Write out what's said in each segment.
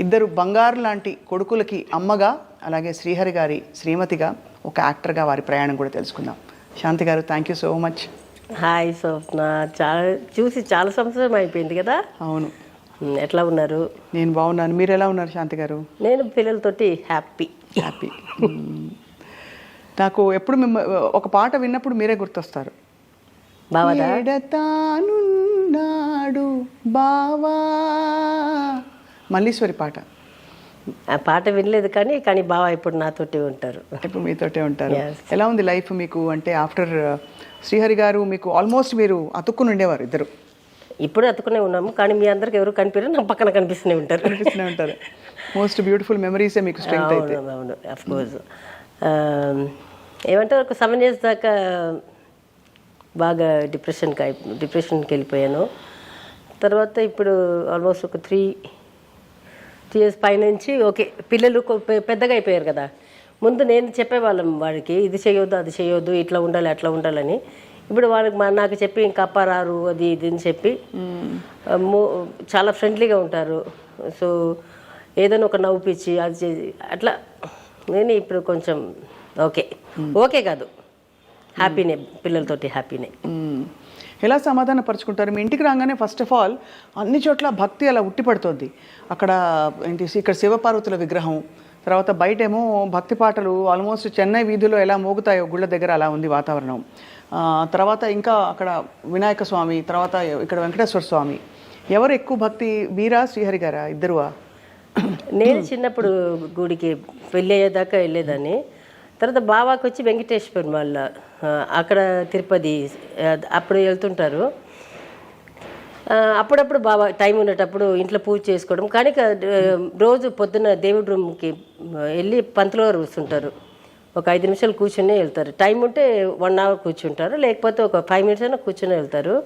ఇద్దరు బంగారు లాంటి కొడుకులకి అమ్మగా, అలాగే శ్రీహరి గారి శ్రీమతిగా, ఒక యాక్టర్గా వారి ప్రయాణం కూడా తెలుసుకుందాం. శాంతి గారు, thank you so much. Hi Swapna, చాలా సంవత్సరం అయిపోయింది కదా. అవును. ఎట్లా ఉన్నారు? నేను బాగున్నాను. మీరు ఎలా ఉన్నారు శాంతి గారు? నేను పిల్లలతోటి హ్యాపీ. నాకు ఎప్పుడు ఒక పాట విన్నప్పుడు మీరే గుర్తొస్తారు. ఎడతానున్నాడు బావా, మల్లీశ్వరి పాట. ఆ పాట వినలేదు కానీ బావ ఇప్పుడు నాతోటి ఉంటారు. ఇప్పుడు మీతోటే ఉంటారు. ఎలా ఉంది లైఫ్ మీకు? అంటే ఆఫ్టర్ శ్రీహరి గారు మీకు ఆల్మోస్ట్ మీరు అతుక్కుని ఉండేవారు ఇద్దరు. ఇప్పుడు అతుకునే ఉన్నాము, కానీ మీ అందరికి ఎవరు కనిపించారు, నా పక్కన కనిపిస్తూనే ఉంటారు. మోస్ట్ బ్యూటిఫుల్ మెమరీసే మీకు స్ట్రెంగ్త్ అయితే. అవును, అఫ్ కోర్స్. ఏమంటే ఒక 7 years దాకా బాగా డిప్రెషన్కి వెళ్ళిపోయాను. తర్వాత ఇప్పుడు ఆల్మోస్ట్ ఒక 3 years పైనుంచి ఓకే. పిల్లలు పెద్దగా అయిపోయారు కదా. ముందు నేను చెప్పేవాళ్ళం వాడికి, ఇది చేయొద్దు అది చేయొద్దు, ఇట్లా ఉండాలి అట్లా ఉండాలని. ఇప్పుడు వాళ్ళకి నాకు చెప్పి ఇంకా అప్పారారు అది ఇది అని చెప్పి చాలా ఫ్రెండ్లీగా ఉంటారు. సో ఏదైనా ఒక నవ్వుపిచ్చి అది చేసి అట్లా నేను ఇప్పుడు కొంచెం ఓకే కాదు, హ్యాపీనే, పిల్లలతోటి హ్యాపీనే. ఎలా సమాధాన పరుచుకుంటారు? మీ ఇంటికి రాగానే ఫస్ట్ ఆఫ్ ఆల్ అన్ని చోట్ల భక్తి అలా ఉట్టిపడుతుంది. అక్కడ ఏంటి, ఇక్కడ శివపార్వతుల విగ్రహం, తర్వాత బయటేమో భక్తి పాటలు ఆల్మోస్ట్ చెన్నై వీధిలో ఎలా మోగుతాయో గుళ్ళ దగ్గర అలా ఉంది వాతావరణం. తర్వాత ఇంకా అక్కడ వినాయక స్వామి, తర్వాత ఇక్కడ వెంకటేశ్వర స్వామి. ఎవరు ఎక్కువ భక్తి, మీరా శ్రీహరి గారా, ఇద్దరువా? నేను చిన్నప్పుడు గుడికి పెళ్ళి అయ్యేదాకా వెళ్ళేదాన్ని. తర్వాత బావాకి వచ్చి వెంకటేశ్వర మళ్ళీ అక్కడ తిరుపతి అప్పుడు వెళ్తుంటారు. అప్పుడప్పుడు బాబా టైం ఉండేటప్పుడు ఇంట్లో పూజ చేసుకోవడం. కానీ రోజు పొద్దున్న దేవుడి రూమ్కి వెళ్ళి పంతులు గారు వస్తుంటారు. ఒక 5 నిమిషాలు కూర్చునే వెళ్తారు. టైం ఉంటే 1 hour కూర్చుంటారు, లేకపోతే ఒక 5 minutes అయినా కూర్చునే వెళ్తారు.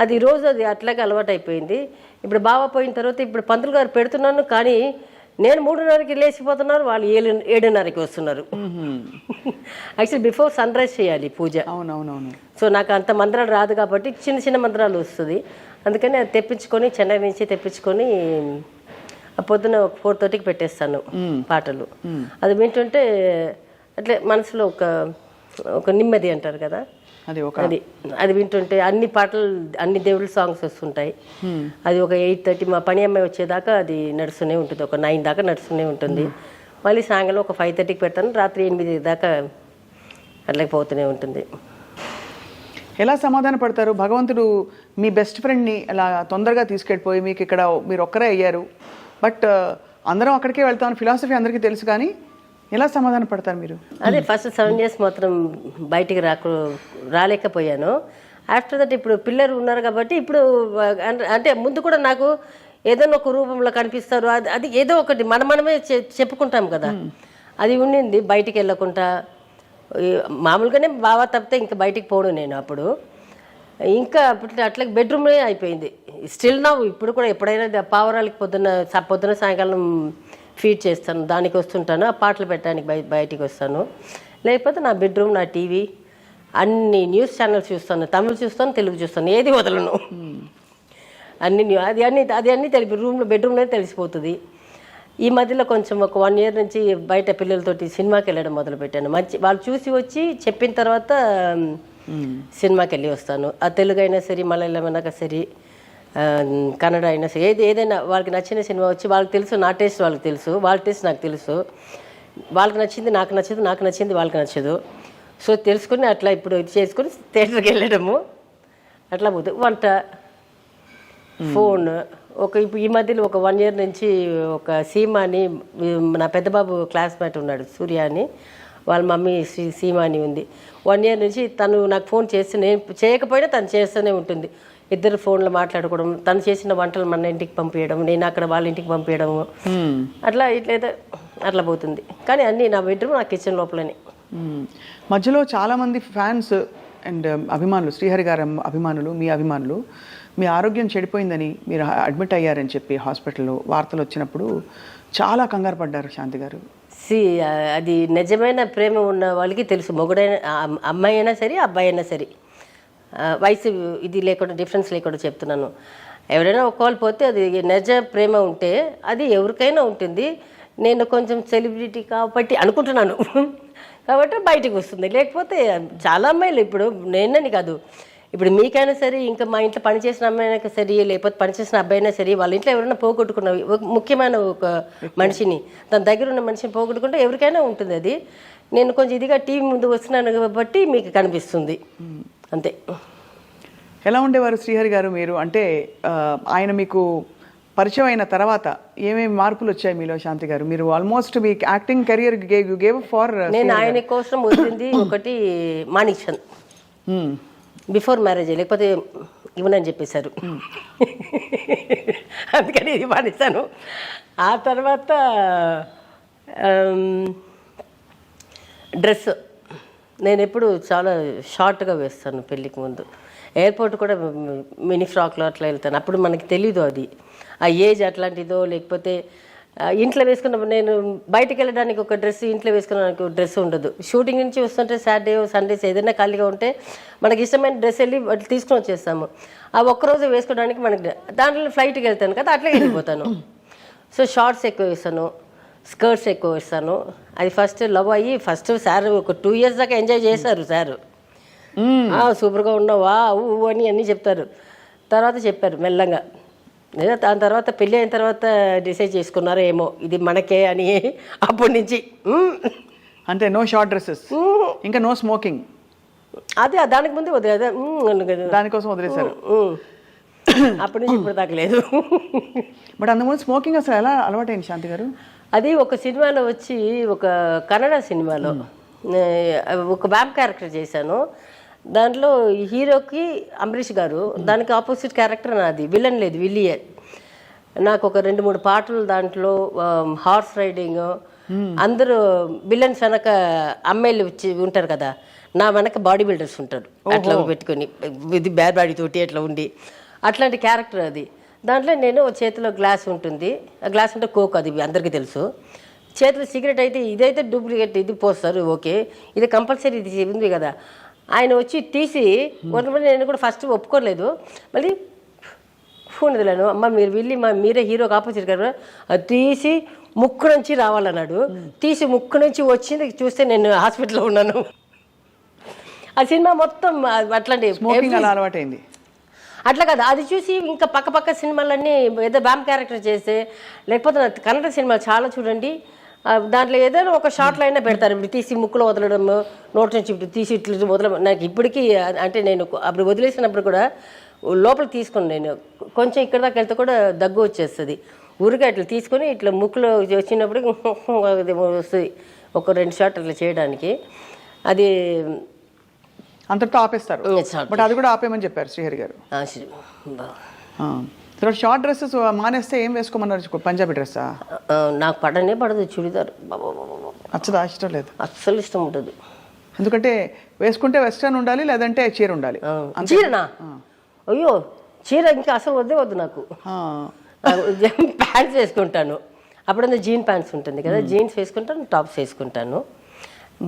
అది రోజు అది అట్లాగే అలవాటు అయిపోయింది. ఇప్పుడు బావ పోయిన తర్వాత ఇప్పుడు పంతులు గారు పెడుతున్నాను, కానీ నేను 3:30కి లేచిపోతున్నారు, వాళ్ళు 7:30కి వస్తున్నారు. యాక్చువల్లీ బిఫోర్ సన్ రైజ్ చేయాలి పూజ. అవునవునవును. సో నాకు అంత మంత్రాలు రాదు కాబట్టి చిన్న చిన్న మంత్రాలు వస్తుంది. అందుకని అది తెప్పించుకొని, చెన్నై నుంచి తెప్పించుకొని పొద్దున 4:30కి పెట్టేస్తాను పాటలు. అది వింటుంటే అట్లే మనసులో ఒక నెమ్మది అంటారు కదా, అది వింటుంటే అన్ని పాటలు, అన్ని దేవుళ్ళ సాంగ్స్ వస్తుంటాయి. అది ఒక 8:30 మా పని అమ్మాయి వచ్చేదాకా అది నడుస్తూనే ఉంటుంది. ఒక 9 దాకా నడుస్తూనే ఉంటుంది. మళ్ళీ సాయంకాలం ఒక 5:30కి పెడతాను, రాత్రి 8 దాకా అట్లకి పోతూనే ఉంటుంది. ఎలా సమాధాన పడతారు? భగవంతుడు మీ బెస్ట్ ఫ్రెండ్ని అలా తొందరగా తీసుకెళ్ళిపోయి మీకు ఇక్కడ మీరు ఒక్కరే అయ్యారు, బట్ అందరం అక్కడికే వెళ్తామని ఫిలాసఫీ అందరికీ తెలుసు, కానీ ఎలా సమాధాన పడతారు మీరు? అదే ఫస్ట్ 7 years మాత్రం బయటికి రాలేకపోయాను. ఆఫ్టర్ దట్ ఇప్పుడు పిల్లలు ఉన్నారు కాబట్టి ఇప్పుడు అంటే ముందు కూడా నాకు ఏదైనా ఒక రూపంలో కనిపిస్తారు. అది ఏదో ఒకటి మనమే చెప్పుకుంటాం కదా, అది ఉండింది. బయటికి వెళ్ళకుండా మామూలుగానే బాగా తప్పితే ఇంకా బయటికి పోను నేను. అప్పుడు ఇంకా అట్లా బెడ్రూమ్లో అయిపోయింది. స్టిల్ నా ఇప్పుడు కూడా ఎప్పుడైనా పావురాలకి పొద్దున సాయంకాలం ఫీడ్ చేస్తాను, దానికి వస్తుంటాను. ఆ పాటలు పెట్టడానికి బయటికి వస్తాను. లేకపోతే నా బెడ్రూమ్, నా టీవీ, అన్ని న్యూస్ ఛానల్స్ చూస్తాను. తమిళ్ చూస్తాను, తెలుగు చూస్తాను, ఏది వదలను. అన్ని బెడ్రూమ్లో తెలిసిపోతుంది. ఈ మధ్యలో కొంచెం ఒక 1 year నుంచి బయట పిల్లలతోటి సినిమాకి వెళ్ళడం మొదలుపెట్టాను. వాళ్ళు చూసి వచ్చి చెప్పిన తర్వాత సినిమాకి వెళ్ళి వస్తాను. ఆ తెలుగు అయినా సరే, మలయాళం అయినా సరే, కన్నడ అయినా సరే, ఏదైనా వాళ్ళకి నచ్చిన సినిమా వచ్చి వాళ్ళకి తెలుసు, నా టేస్ట్ వాళ్ళకి తెలుసు, వాళ్ళ టేస్ట్ నాకు తెలుసు. వాళ్ళకి నచ్చింది నాకు నచ్చదు, నాకు నచ్చింది వాళ్ళకి నచ్చదు. సో తెలుసుకుని అట్లా ఇప్పుడు ఇది చేసుకుని థియేటర్కి వెళ్ళడము అట్లా పోతుంది. వంట, ఫోన్. ఇప్పుడు ఈ మధ్యలో ఒక 1 year నుంచి ఒక సీమా అని, నా పెద్ద బాబు క్లాస్మేట్ ఉన్నాడు సూర్య అని, వాళ్ళ మమ్మీ సీమా అని ఉంది. 1 year నుంచి తను నాకు ఫోన్ చేసి, నేను చేయకపోయినా తను చేస్తూనే ఉంటుంది. ఇద్దరు ఫోన్లో మాట్లాడుకోవడం, తను చేసిన వంటలు మన ఇంటికి పంపించడం, నేను అక్కడ వాళ్ళ ఇంటికి పంపించడము, అట్లా పోతుంది. కానీ అన్నీ నా బెడ్రూమ్, నా కిచెన్ లోపలనే. మధ్యలో చాలామంది ఫ్యాన్స్ అండ్ అభిమానులు, శ్రీహరి గారి అభిమానులు, మీ అభిమానులు, మీ ఆరోగ్యం చెడిపోయిందని, మీరు అడ్మిట్ అయ్యారని చెప్పి హాస్పిటల్లో వార్తలు వచ్చినప్పుడు చాలా కంగారు పడ్డారు శాంతి గారు. అది నిజమైన ప్రేమ ఉన్న వాళ్ళకి తెలుసు. మొగుడైనా, అమ్మాయి అయినా సరే, అబ్బాయి అయినా సరే, వయసు ఇది లేకుండా, డిఫరెన్స్ లేకుండా చెప్తున్నాను. ఎవరైనా ఒక్కవాళ్ళు పోతే అది నిజ ప్రేమ ఉంటే అది ఎవరికైనా ఉంటుంది. నేను కొంచెం సెలబ్రిటీ కాబట్టి అనుకుంటున్నాను కాబట్టి బయటకు వస్తుంది. లేకపోతే చాలా అమ్మాయిలు ఇప్పుడు నేనని కాదు, ఇప్పుడు మీకైనా సరే, ఇంకా మా ఇంట్లో పనిచేసిన అమ్మాయినా సరే, లేకపోతే పనిచేసిన అబ్బాయి అయినా సరే, వాళ్ళ ఇంట్లో ఎవరైనా పోగొట్టుకున్న ఒక ముఖ్యమైన ఒక మనిషిని, తన దగ్గర ఉన్న మనిషిని పోగొట్టుకుంటే ఎవరికైనా ఉంటుంది అది. నేను కొంచెం ఇదిగా టీవీ ముందు వస్తున్నాను కాబట్టి మీకు కనిపిస్తుంది అంతే. ఎలా ఉండేవారు శ్రీహరి గారు మీరు? అంటే ఆయన మీకు పరిచయం అయిన తర్వాత ఏమేమి మార్పులు వచ్చాయి మీలో శాంతి గారు? మీరు almost me acting career you gave for. నేను ఆయన కోసం వదిలింది ఒకటి మాణిక్షన్, బిఫోర్ మ్యారేజ్, లేకపోతే ఇవ్వనని చెప్పేశారు, అందుకని ఇది మానేశాను. ఆ తర్వాత డ్రెస్ నేను ఎప్పుడు చాలా షార్ట్గా వేస్తాను. పెళ్ళికి ముందు ఎయిర్పోర్ట్ కూడా మినీ ఫ్రాక్లో అట్లా వెళ్తాను. అప్పుడు మనకి తెలీదు అది ఆ ఏజ్ అట్లాంటిదో, లేకపోతే ఇంట్లో వేసుకున్నప్పుడు నేను బయటకు వెళ్ళడానికి ఒక డ్రెస్, ఇంట్లో వేసుకున్నానికి ఒక డ్రెస్ ఉండదు. షూటింగ్ నుంచి వస్తుంటే సాటర్డే సండేస్ ఏదైనా ఖాళీగా ఉంటే మనకి ఇష్టమైన డ్రెస్ వెళ్ళి వాటి తీసుకొని వచ్చేస్తాము. ఆ ఒక్కరోజు వేసుకోవడానికి మనకి దాంట్లో ఫ్లైట్కి వెళ్తాను కదా, అట్లా వెళ్ళిపోతాను. సో షార్ట్స్ ఎక్కువ వేస్తాను, స్కర్ట్స్ ఎక్కువ వేస్తాను. అది ఫస్ట్ లవ్ అయ్యి ఫస్ట్ సార్ ఒక 2 years దాకా ఎంజాయ్ చేశారు సార్. సూపర్గా ఉన్నావా అని అన్నీ చెప్తారు. తర్వాత చెప్పారు మెల్లంగా. లేదా దాని తర్వాత పెళ్ళి అయిన తర్వాత డిసైడ్ చేసుకున్నారో ఏమో ఇది మనకే అని. అప్పటి నుంచి అంటే నో షార్ట్ డ్రెస్సెస్, ఇంకా నో స్మోకింగ్. అదే దానికి ముందే వదిలేదు, దానికోసం వదిలేశారు. అప్పటి నుంచి ఇప్పుడు దాకా లేదు. బట్ అంతకుముందు స్మోకింగ్ అసలు ఎలా అలవాటైంది శాంతి గారు? అది ఒక సినిమాలో వచ్చి, ఒక కన్నడ సినిమాలో ఒక వ్యాంప్ క్యారెక్టర్ చేశాను. దాంట్లో హీరోకి అంబరీష్ గారు, దానికి ఆపోజిట్ క్యారెక్టర్ నాది. విలన్ లేదు, విల్లియే. నాకు ఒక 2-3 పాటలు దాంట్లో, హార్స్ రైడింగ్, అందరూ విలన్స్ వెనక అమ్మాయిలు ఉంటారు కదా, నా వెనక బాడీ బిల్డర్స్ ఉంటారు అట్లా పెట్టుకొని, ఇది బ్యాడ్ బాడీ తోటి అట్లా ఉండి, అట్లాంటి క్యారెక్టర్ అది. దాంట్లో నేను చేతిలో గ్లాస్ ఉంటుంది, ఆ గ్లాస్ అంటే కోక్, అది అందరికీ తెలుసు. చేతిలో సిగరెట్ అయితే ఇదైతే డూప్లికేట్, ఇది పోస్తారు ఓకే, ఇది కంపల్సరీ, ఇది ఉంది కదా. ఆయన వచ్చి తీసి నేను కూడా ఫస్ట్ ఒప్పుకోలేదు, మళ్ళీ ఫోన్ వదిలేను. అమ్మ మీరు వెళ్ళి మీరే హీరోకి ఆపోజిట్ కదా, అది తీసి ముక్కు నుంచి రావాలన్నాడు. తీసి ముక్కు నుంచి వచ్చింది చూస్తే నేను హాస్పిటల్లో ఉన్నాను. ఆ సినిమా మొత్తం అట్లాంటి అలవాటైంది. అట్లా కదా, అది చూసి ఇంకా పక్క సినిమాలన్నీ ఏదో బ్యామ్ క్యారెక్టర్ చేస్తే, లేకపోతే కన్నడ సినిమాలు చాలా చూడండి, దాంట్లో ఏదైనా ఒక షార్ట్లో అయినా పెడతారు. ఇప్పుడు తీసి ముక్కులో వదలడం, నోటి నుంచి ఇప్పుడు తీసి ఇట్లా వదలడం. నాకు ఇప్పటికీ అంటే నేను అప్పుడు వదిలేసినప్పుడు కూడా లోపలికి తీసుకుని, నేను కొంచెం ఇక్కడ దాకా వెళ్తే కూడా దగ్గు వచ్చేస్తుంది. ఊరిగా ఇట్లా తీసుకొని ఇట్లా ముక్కులో వచ్చినప్పుడు వస్తుంది. ఒక 2 షాట్ అట్లా చేయడానికి అది అంతటితో ఆపేస్తారు. బట్ అది కూడా ఆపేయమని చెప్పారు శ్రీహరి గారు. తర్వాత షార్ట్ డ్రెస్సెస్ మానేస్తే ఏం వేసుకోమన్నారు? పంజాబీ డ్రెస్సా? నాకు పడదు చుడిదార్. నచ్చదా? ఇష్టం లేదు? అస్సలు ఇష్టం ఉంటుంది. ఎందుకంటే వేసుకుంటే వెస్ట్రన్ ఉండాలి, లేదంటే చీర ఉండాలి. చీరనా? అయ్యో చీర ఇంకా అసలు వద్దు నాకు. ప్యాంట్స్ వేసుకుంటాను, అప్పుడంతా జీన్ ప్యాంట్స్ ఉంటుంది కదా, జీన్స్ వేసుకుంటాను, టాప్స్ వేసుకుంటాను.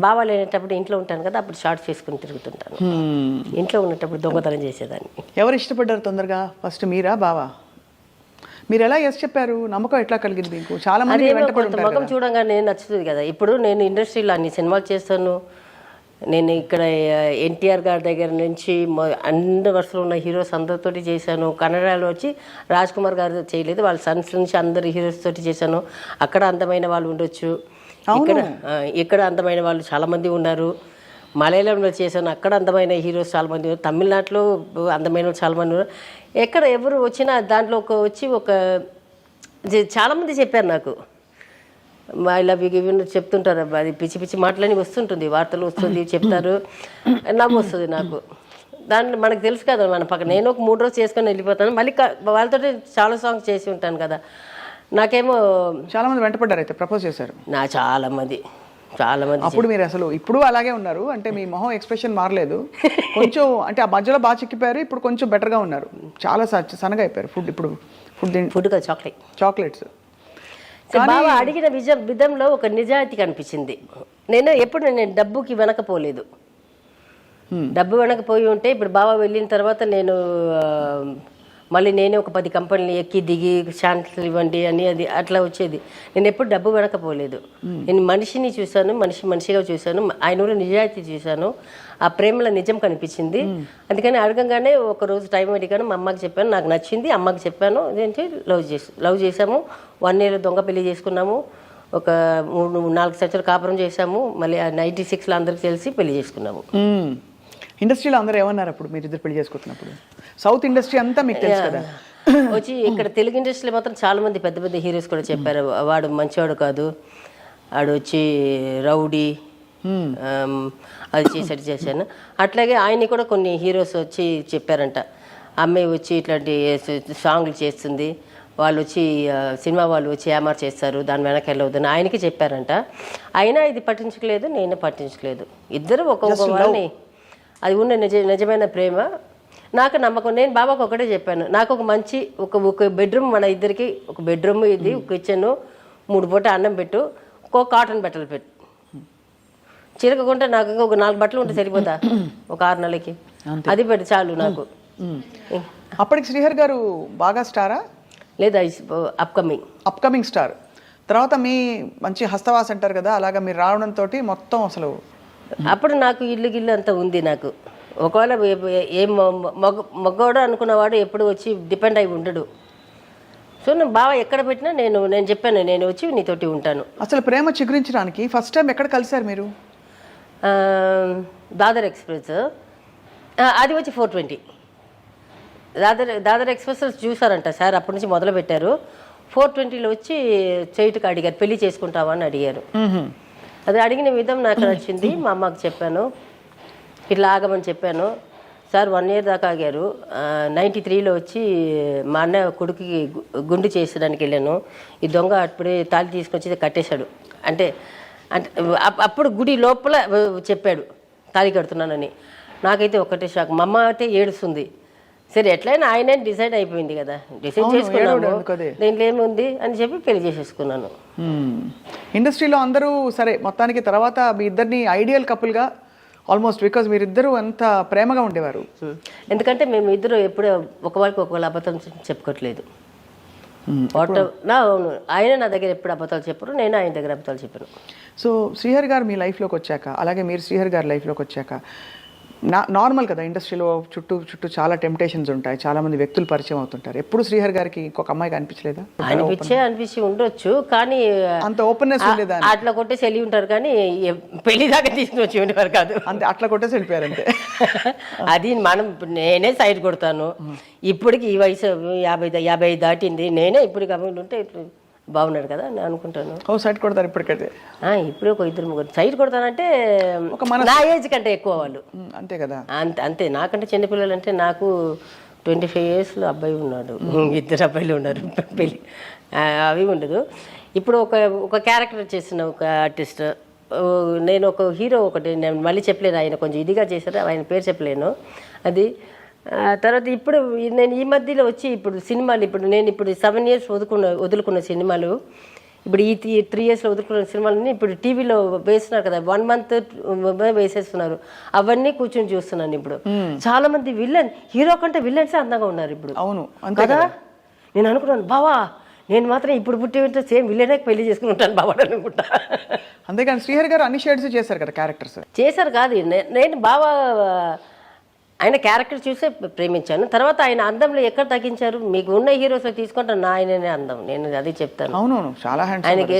బావా లేనప్పుడు ఇంట్లో ఉంటాను కదా, అప్పుడు షార్ట్స్ వేసుకుని తిరుగుతుంటాను. ఇంట్లో ఉన్నప్పుడు దొంగతనం చేసేదాన్ని. ఎవరు ఇష్టపడ్డారు తొందరగా? ఫస్ట్ మీరా బావా? మీరు ఎలా ఎస్ చెప్పారు? నమ్మకం ఎట్లా కలిగింది మీకు? చాలా మంది ముఖం చూడంగానే నచ్చుతుంది కదా. ఇప్పుడు నేను ఇండస్ట్రీలో అన్ని సినిమాలు చేస్తాను. నేను ఇక్కడ ఎన్టీఆర్ గారి దగ్గర నుంచి అన్ని వరుసలో ఉన్న హీరోస్ అందరితోటి చేశాను. కన్నడలో వచ్చి రాజ్ కుమార్ గారు చేయలేదు, వాళ్ళ సన్స్ నుంచి అందరు హీరోస్ తోటి చేశాను. అక్కడ అందమైన వాళ్ళు ఉండొచ్చు, ఇక్కడ అందమైన వాళ్ళు చాలామంది ఉన్నారు. మలయాళంలో చేశాను, అక్కడ అందమైన హీరోస్ చాలామంది ఉన్నారు. తమిళనాడులో అందమైన వాళ్ళు చాలామంది ఉన్నారు. ఎక్కడ ఎవరు వచ్చినా దాంట్లో చాలామంది చెప్పారు నాకు, I love you give you చెప్తుంటారు. అది పిచ్చి మాటలని వస్తుంటుంది, వార్తలు వస్తుంది, చెప్తారు, నవ్వు వస్తుంది నాకు. దాంట్లో మనకు తెలుసు కదా, మన పక్కన నేను ఒక 3 రోజులు చేసుకొని వెళ్ళిపోతాను. మళ్ళీ వాళ్ళతో చాలా సాంగ్స్ చేసి ఉంటాను కదా. నాకేమో చాలా మంది వెంటపడ్డారు, అయితే ప్రపోజ్ చేశారు. చాలా మంది. అప్పుడు మీరు అసలు ఇప్పుడు అలాగే ఉన్నారు అంటే మీ మొహం ఎక్స్ప్రెషన్ మారలేదు కొంచెం, అంటే ఆ మధ్యలో బాగా చిక్కిపోయారు, ఇప్పుడు కొంచెం బెటర్గా ఉన్నారు, చాలా సన్నగా అయిపోయారు. Food chocolates. బాబా అడిగిన విధంలో ఒక నిజాయితీ కనిపించింది. నేను డబ్బుకి వెనకపోలేదు. డబ్బు వెనకపోయి ఉంటే ఇప్పుడు బాబా వెళ్ళిన తర్వాత నేను మళ్ళీ నేనే ఒక 10 కంపెనీలు ఎక్కి దిగి ఛాన్సులు ఇవ్వండి అని అది అట్లా వచ్చేది. నేను ఎప్పుడు డబ్బు వెనకపోలేదు. నేను మనిషిని చూశాను, మనిషిగా చూశాను, ఆయన కూడా నిజాయితీ చూశాను. ఆ ప్రేమలో నిజం కనిపించింది. అందుకని అడగంగానే ఒక రోజు టైం అడిగాను, మా అమ్మకి చెప్పాను, నాకు నచ్చింది, అమ్మకి చెప్పాను. అదేంటి లవ్ చేసాము. 1 year దొంగ పెళ్లి చేసుకున్నాము. ఒక 3-4 సంవత్సరాలు కాపురం చేసాము. మళ్ళీ 96లో అందరికి తెలిసి పెళ్లి చేసుకున్నాము. ఇండస్ట్రీలో అందరూ ఏమన్నారు అప్పుడు మీరు ఇద్దరు పెళ్లి చేసుకుంటున్నప్పుడు? సౌత్ ఇండస్ట్రీ అంతా మీకు తెలుసు కదా. వచ్చి ఇక్కడ తెలుగు ఇండస్ట్రీలో మాత్రం చాలా మంది పెద్ద పెద్ద హీరోస్ కూడా చెప్పారు, వాడు మంచివాడు కాదు, వాడు వచ్చి రౌడీ, అది చేశాను. అట్లాగే ఆయన కూడా కొన్ని హీరోస్ వచ్చి చెప్పారంట, అమ్మాయి వచ్చి ఇట్లాంటి సాంగ్లు చేస్తుంది, వాళ్ళు వచ్చి సినిమా వాళ్ళు వచ్చి ఏమార్ చేస్తారు, దాని వెనక వెళ్ళవద్దని ఆయనకి చెప్పారంట. అయినా ఇది పట్టించలేదు, నేను పట్టించలేదు. ఇద్దరు ఒక్కొక్క వాళ్ళని, అది ఉన్న నిజమైన ప్రేమ. నాకు నమ్మకం. నేను బాబాకు ఒకటే చెప్పాను, నాకు ఒక మంచి ఒక బెడ్రూమ్, మన ఇద్దరికి ఒక బెడ్రూమ్, ఇది ఒక కిచెన్, 3 పూట అన్నం పెట్టు, ఒక కాటన్ బట్టలు పెట్టు, చిరకకుంటే నాకు ఒక 4 బట్టలు ఉంటే సరిపోతా ఒక 6 నెలలకి, అది పెట్టి చాలు నాకు. అప్పటికి శ్రీహరి గారు బాగా స్టారా? లేదా అప్కమింగ్ స్టార్. తర్వాత మీ మంచి హస్తవాస అంటారు కదా, అలాగా మీరు రావడంతో మొత్తం అసలు అప్పుడు నాకు ఇల్లు అంతా ఉంది. నాకు ఒకవేళ ఏం మగవాడు అనుకున్నవాడు ఎప్పుడు వచ్చి డిపెండ్ అయి ఉండడు. సో నేను బాగా ఎక్కడ పెట్టినా నేను చెప్పాను, నేను వచ్చి నీతోటి ఉంటాను. అసలు ప్రేమ చిగురించడానికి ఫస్ట్ టైం ఎక్కడ కలిశారు మీరు? దాదర్ ఎక్స్ప్రెస్, అది వచ్చి 420. దాదర్ ఎక్స్ప్రెస్ చూసారంట సార్, అప్పటి నుంచి మొదలు పెట్టారు. 420లో వచ్చి చైటుకు అడిగారు, పెళ్లి చేసుకుంటావా అని అడిగారు. అది అడిగిన విధం నాకు నచ్చింది. మా అమ్మకి చెప్పాను, ఇట్లా ఆగమని చెప్పాను. సార్ 1 year దాకా ఆగారు. 93లో వచ్చి మా అన్న కొడుకుకి గుండు చేసడానికి వెళ్ళాను. ఈ దొంగ అప్పుడే తాళి తీసుకొచ్చి కట్టేశాడు. అంటే అప్పుడు గుడి లోపల చెప్పాడు తాళి కడుతున్నానని. నాకైతే ఒకటే షాక్. మా అమ్మ అయితే ఏడుస్తుంది. సరే ఎట్లయినా ఆయనే డిసైడ్ అయిపోయింది కదా, డిసైడ్ చేసుకున్నాము, దీంట్లో ఏముంది అని చెప్పి పెళ్లి చేసేసుకున్నాను. ఇండస్ట్రీలో అందరూ సరే మొత్తానికి తర్వాత మీ ఇద్దరిని ఐడియల్ కపుల్గా ఆల్మోస్ట్, బికాజ్ మీరిద్దరూ అంత ప్రేమగా ఉండేవారు. ఎందుకంటే మేము ఇద్దరు ఎప్పుడు ఒకరికి ఒకళ్ళు అబద్ధం చెప్పుకోవట్లేదు. అవును, ఆయన నా దగ్గర ఎప్పుడు అబద్ధాలు చెప్పరు, నేను ఆయన దగ్గర అబద్ధాలు చెప్పాను. సో శ్రీహరి గారు మీ లైఫ్లోకి వచ్చాక, అలాగే మీరు శ్రీహరి గారి లైఫ్లోకి వచ్చాక, నార్మల్ కదా ఇండస్ట్రీలో చుట్టూ చాలా టెంప్టేషన్స్ ఉంటాయి, చాలా మంది వ్యక్తులు పరిచయం అవుతుంటారు. ఎప్పుడు శ్రీహరి గారికి ఇంకొక అమ్మాయికి అనిపించలేదా? అనిపించి ఉండొచ్చు, కానీ అంత ఓపెన్నెస్ ఉండేదా? అట్లా కొట్టేసి వెళ్ళి ఉంటారు, కానీ పెళ్లి దాకా తీసుకుని వచ్చి ఉండేవారు కాదు. అంతే, అట్లా కొట్టేసి వెళ్ళిపోయారు అంతే. అది నేనే సైడ్ కొడతాను. ఇప్పటికి ఈ వయసు 50 దాటింది, నేనే ఇప్పుడు కాబట్టి ఉంటే బాగున్నాడు కదా అని అనుకుంటాను. సైడ్ కొడతారు ఇప్పటికైతే? ఇప్పుడు ఒక 2-3 సైడ్ కొడతానంటే నా ఏజ్ కంటే ఎక్కువ వాళ్ళు, అంతే కదా. అంతే. నాకంటే చిన్నపిల్లలు అంటే నాకు 25 yearsలో అబ్బాయి ఉన్నాడు, 2 అబ్బాయిలు ఉన్నారు. పెళ్ళి అవి ఉండదు. ఇప్పుడు ఒక క్యారెక్టర్ చేసిన ఒక ఆర్టిస్ట్, నేను ఒక హీరో ఒకటి, నేను మళ్ళీ చెప్పలేను, ఆయన కొంచెం ఇదిగా చేశారు, ఆయన పేరు చెప్పలేను. అది తర్వాత ఇప్పుడు నేను ఈ మధ్యలో వచ్చి ఇప్పుడు సినిమాలు, నేను 7 years వదులుకున్న సినిమాలు, ఇప్పుడు ఈ 3 yearsలో వదులుకున్న సినిమాలని ఇప్పుడు టీవీలో వేస్తున్నారు కదా, 1 month వేసేస్తున్నారు. అవన్నీ కూర్చొని చూస్తున్నాను. ఇప్పుడు చాలా మంది విలన్, హీరో కంటే విలన్సే అందంగా ఉన్నారు ఇప్పుడు. అవును కదా. నేను అనుకున్నాను, బావా నేను మాత్రం ఇప్పుడు పుట్టి సేమ్ విలనే పెళ్లి చేసుకుని ఉంటాను బావా అనుకుంటా. అంతేకాని శ్రీహరి గారు అన్ని షేడ్స్ చేశారు కదా క్యారెక్టర్స్. చేశారు కాదు, నేను బావా ఆయన క్యారెక్టర్ చూసే ప్రేమించాను. తర్వాత ఆయన అందంలో ఎక్కడ తగ్గించారు? మీకు ఉన్న హీరోస్ తీసుకుంటే ఆయననే అందం, నేను అది చెప్తాను. అవునవును, చాలా ఆయనకి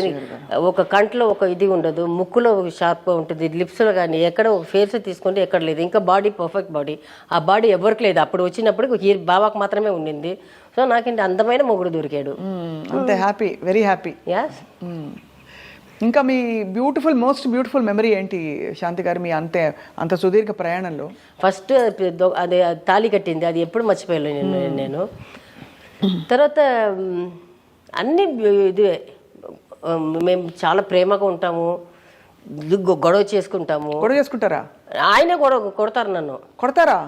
ఒక కంట్లో ఒక ఇది ఉండదు, ముక్కులో షార్ప్గా ఉంటుంది, లిప్స్లో కానీ ఎక్కడ ఒక ఫేస్ తీసుకుంటే ఎక్కడ లేదు. ఇంకా బాడీ పర్ఫెక్ట్ బాడీ, ఆ బాడీ ఎవరికి లేదు. అప్పుడు వచ్చినప్పుడు బాబాకు మాత్రమే ఉండింది. సో నాకేంటి అందమైన మొగుడు దొరికాడు, అంతే. Happy, very happy. ఇంకా మీ మోస్ట్ బ్యూటిఫుల్ మెమరీ ఏంటి శాంతి గారు మీ అంత సుదీర్ఘ ప్రయాణంలో? ఫస్ట్ అదే తాళి కట్టింది, అది ఎప్పుడు మర్చిపోయాను నేను. తర్వాత అన్ని ఇదే, మేము చాలా ప్రేమగా ఉంటాము, గొడవ చేసుకుంటారా? ఆయనే కొడతారు నన్ను. కొడతారా?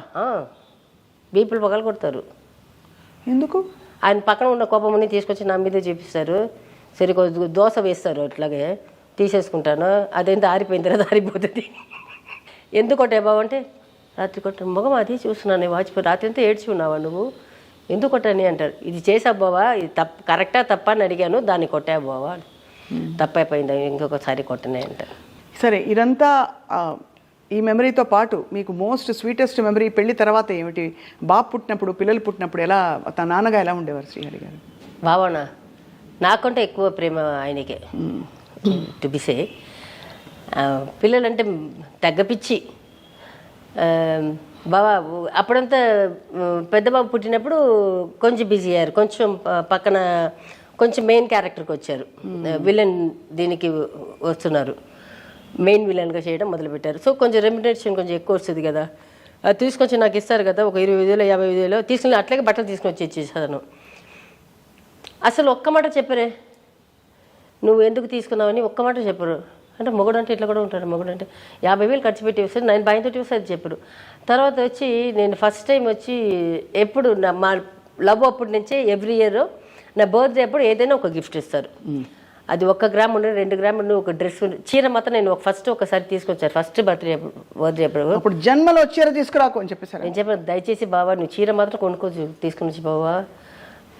బీపులు పగలు కొడతారు. ఎందుకు? ఆయన పక్కన ఉన్న కోపముని తీసుకొచ్చి నా మీద చూపిస్తారు. సరే దోశ వేస్తారు, అట్లాగే తీసేసుకుంటాను. అదేంత ఆరిపోయింది కదా, ఆరిపోతుంది. ఎందుకు కొట్టే బాబు అంటే, రాత్రి కొట్ట మొగం అది చూస్తున్నాను, వాచిపోయి రాత్రి అంతా ఏడ్చి ఉన్నావా నువ్వు, ఎందుకు కొట్టని అంటారు. ఇది చేసావు బావా, ఇది కరెక్టా తప్ప అని అడిగాను, దాన్ని కొట్టా బావా, తప్పైపోయింది, ఇంకొకసారి కొట్టనే అంటారు. సరే, ఇదంతా ఈ మెమరీతో పాటు మీకు మోస్ట్ స్వీటెస్ట్ మెమరీ పెళ్లి తర్వాత ఏమిటి? బాబు పుట్టినప్పుడు, పిల్లలు పుట్టినప్పుడు ఎలా తన నాన్నగా ఎలా ఉండేవారు శ్రీహరి గారు? బావనా నాకంటే ఎక్కువ ప్రేమ ఆయనకే, టు బి సే. పిల్లలంటే తగ్గపిచ్చి. బాబా అప్పుడంతా పెద్ద బాబు పుట్టినప్పుడు కొంచెం బిజీ అయ్యారు, కొంచెం పక్కన కొంచెం మెయిన్ క్యారెక్టర్కి వచ్చారు, విలన్ దీనికి వస్తున్నారు, మెయిన్ విలన్గా చేయడం మొదలుపెట్టారు. సో కొంచెం రెమ్యునరేషన్ కొంచెం ఎక్కువ వస్తుంది కదా, అది తీసుకొచ్చి నాకు ఇస్తారు కదా, ఒక 20,000 50,000 తీసుకుని అట్లాగే బట్టలు తీసుకుని వచ్చి ఇచ్చేసాను. అసలు ఒక్క మాట చెప్పరే, నువ్వు ఎందుకు తీసుకున్నావని ఒక్క మాట చెప్పరు. అంటే మొగుడు అంటే ఇట్లా కూడా ఉంటాడు, మొగుడు అంటే 50,000 ఖర్చు పెట్టి వస్తుంది, నేను భయంతో వస్తుంది చెప్పరు. తర్వాత వచ్చి నేను ఫస్ట్ టైం వచ్చి ఎప్పుడు మా లవ్ అప్పటి నుంచే ఎవ్రీ ఇయర్ నా బర్త్డే అప్పుడు ఏదైనా ఒక గిఫ్ట్ ఇస్తారు. అది 1 గ్రామ్ ఉండే, 2 గ్రామ్ ఉండే, ఒక డ్రెస్ చీర మాత్రం నేను ఒకసారి తీసుకొచ్చాను, ఫస్ట్ బర్త్డే అప్పుడు జన్మలో చీర తీసుకురాకు అని చెప్పేసారు. నేను చెప్పాను, దయచేసి బావా నువ్వు చీర మాత్రం కొనుక్కొని తీసుకుని వచ్చి బావా,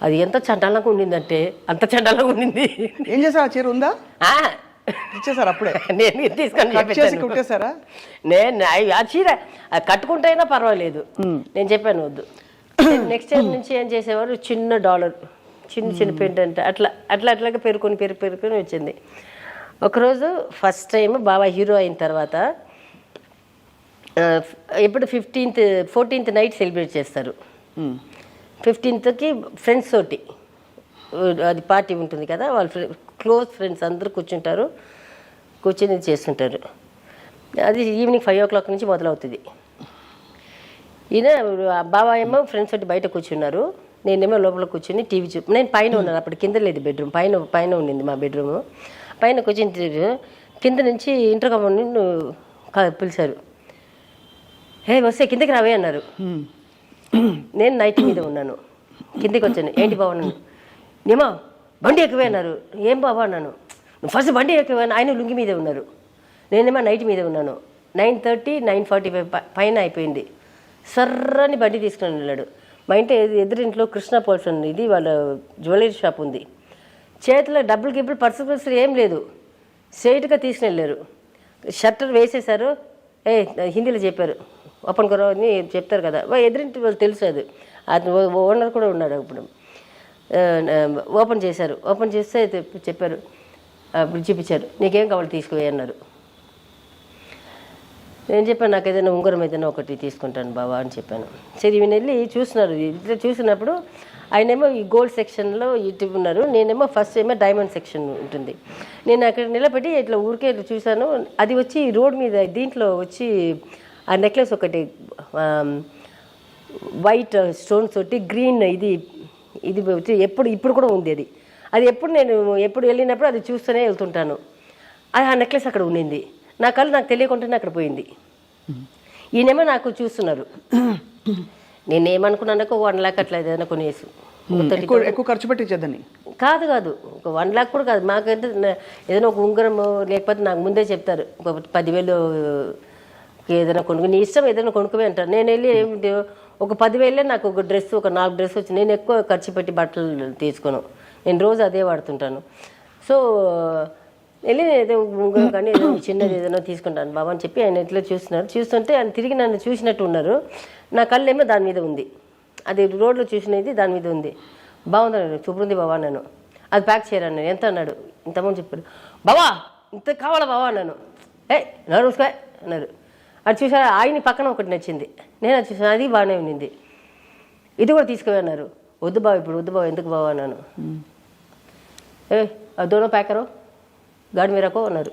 అది ఎంత చండాలంగా ఉండిందంటే అంత చండాలంగా ఉండింది. ఏం చేశారు? ఆ చీర ఉందా? ఇచ్చేసారు అప్పుడే? నేను తీసుకొని కుట్టేశారా? నేను ఆ చీర కట్టుకుంటే అయినా పర్వాలేదు, నేను చెప్పాను వద్దు. నెక్స్ట్ టైం నుంచి ఏం చేసేవారు, చిన్న డాలర్, చిన్న పెండెంట్ అట్లాగా పెరుకొని వచ్చింది. ఒకరోజు ఫస్ట్ టైం బాబా హీరో అయిన తర్వాత ఇప్పుడు 14th నైట్ సెలబ్రేట్ చేస్తారు. 15th ఫ్రెండ్స్ తోటి అది పార్టీ ఉంటుంది కదా, వాళ్ళ క్లోజ్ ఫ్రెండ్స్ అందరూ కూర్చొని చేస్తుంటారు. అది ఈవినింగ్ 5 o'clock నుంచి మొదలవుతుంది. ఈయన బాబా ఏమో ఫ్రెండ్స్ తోటి బయట కూర్చున్నారు, నేనేమో లోపల కూర్చొని టీవీ నేను పైన ఉన్నాను, అప్పుడు కింద లేదు బెడ్రూమ్, పైన ఉండింది మా బెడ్రూమ్. పైన కూర్చొని కింద నుంచి ఇంటర్కమ్ పిలిచారు, వస్తే కిందకి రావే అన్నారు. నేను నైట్ మీద ఉన్నాను, కిందకి వచ్చాను. ఏంటి బాబా అన్నాను. ఏమో బండి ఎక్కువే అన్నారు. ఏం బాబా అన్నాను. నువ్వు ఫస్ట్ బండి ఎక్కువ, ఆయన లుంగి మీదే ఉన్నారు, నేనేమో నైట్ మీద ఉన్నాను. 9:30 9:45 పైన అయిపోయింది. సర్రని బండి తీసుకుని వెళ్ళాడు. మా ఇంటి ఎదురింట్లో కృష్ణ పోల్సన్ ఇది వాళ్ళ జ్యువెలరీ షాప్ ఉంది. చేతిలో డబ్బులు గిబ్బులు పర్సు ఏం లేదు, స్ట్రైట్గా తీసుకుని వెళ్ళారు. షట్టర్ వేసేసారు, హిందీలో చెప్పారు, ఓపెన్ కరో అని చెప్తారు కదా, ఎదురింటి వాళ్ళు తెలుసు, అది ఓనర్ కూడా ఉన్నాడు. ఇప్పుడు ఓపెన్ చేశారు, ఓపెన్ చేస్తే చెప్పారు, ఇప్పుడు చూపించారు, నీకేం కావాలి తీసుకుపోయి అన్నారు. నేను చెప్పాను, నాకు ఏదైనా ఉంగరం ఏదైనా ఒకటి తీసుకుంటాను బావా అని చెప్పాను. సరే ఈయన వెళ్ళి చూస్తున్నారు. ఇట్లా చూసినప్పుడు ఆయనేమో ఈ గోల్డ్ సెక్షన్లో ఇటు ఉన్నారు, నేనేమో ఫస్ట్ ఏమో డైమండ్ సెక్షన్ ఉంటుంది. నేను అక్కడ నిలబడి ఇట్లా ఊరికే ఇట్లా చూశాను. అది వచ్చి రోడ్ మీద దీంట్లో వచ్చి ఆ నెక్లెస్ ఒకటి వైట్ స్టోన్స్ తోటి గ్రీన్ ఇది వచ్చి ఇప్పుడు కూడా ఉంది. అది ఎప్పుడు వెళ్ళినప్పుడు అది చూస్తూనే వెళ్తుంటాను. అది ఆ నెక్లెస్ అక్కడ ఉండింది. నా కళ్ళు నాకు తెలియకుండానే అక్కడ పోయింది. ఈయనేమో నాకు చూస్తున్నారు. నేనేమనుకున్నాను, ఒక 1 lakh అట్లా ఏదైనా కొనేసి ఎక్కువ ఖర్చు పెట్టించేద్దని కాదు, ఒక 1 lakh కూడా కాదు. మాకైతే ఏదైనా ఒక ఉంగరము లేకపోతే నాకు ముందే చెప్తారు, ఒక 10,000 ఏదైనా కొనుక్కు, నీ ఇష్టం ఏదైనా కొనుక్కువే అంటారు. నేను వెళ్ళి ఏమిటి ఒక 10,000 నాకు ఒక 4 డ్రెస్ వచ్చి, నేను ఎక్కువ ఖర్చు పెట్టి బట్టలు తీసుకోను, నేను రోజు అదే వాడుతుంటాను. సో వెళ్ళి ఏదో ఉంగరం కానీ ఏదో చిన్నది ఏదైనా తీసుకుంటాను బాబా అని చెప్పి ఆయన ఇట్లా చూస్తుంటే ఆయన తిరిగి నన్ను చూసినట్టు ఉన్నారు. నా కళ్ళు ఏమో దాని మీద ఉంది, అది రోడ్లో చూసినది దాని మీద ఉంది. బాగుంది, చూపుంది బాబా అన్నాను. అది ప్యాక్ చేయరాను. ఎంత అన్నాడు, ఇంతమంది చెప్పారు. బాబా ఇంత కావాలా బాబా అన్నాను. నడుసుకో అన్నారు. అది చూసారా, ఆయన పక్కన ఒకటి నచ్చింది, నేను అది చూసాను, అది బాగానే ఉన్నింది. ఇది కూడా తీసుకువే అన్నారు. వద్దు బాబా, ఇప్పుడు వద్దు బాబా, ఎందుకు బాబా అన్నాను. దోనో ప్యాకరో గాడి మీరకో అన్నారు.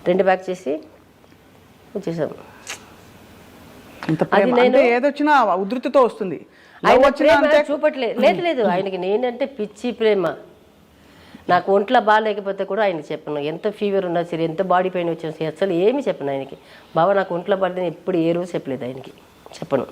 2 ప్యాక్ చేసి వచ్చేసాము. అది నేను ఏదొచ్చినా ఉధృతితో వస్తుంది, ఆయన చూపట్లేదు. లేదు ఆయనకి నేనంటే పిచ్చి ప్రేమ. నాకు ఒంట్లో బాగాలేకపోతే కూడా ఆయనకి చెప్పను, ఎంత ఫీవర్ ఉన్నా సరే, ఎంత బాడీ పెయిన్ వచ్చినా సరే, అసలు ఏమీ చెప్పను ఆయనకి. బాబా నాకు ఒంట్లో బాగాలేదని ఎప్పుడు ఏ రోజు చెప్పలేదు ఆయనకి, చెప్పను.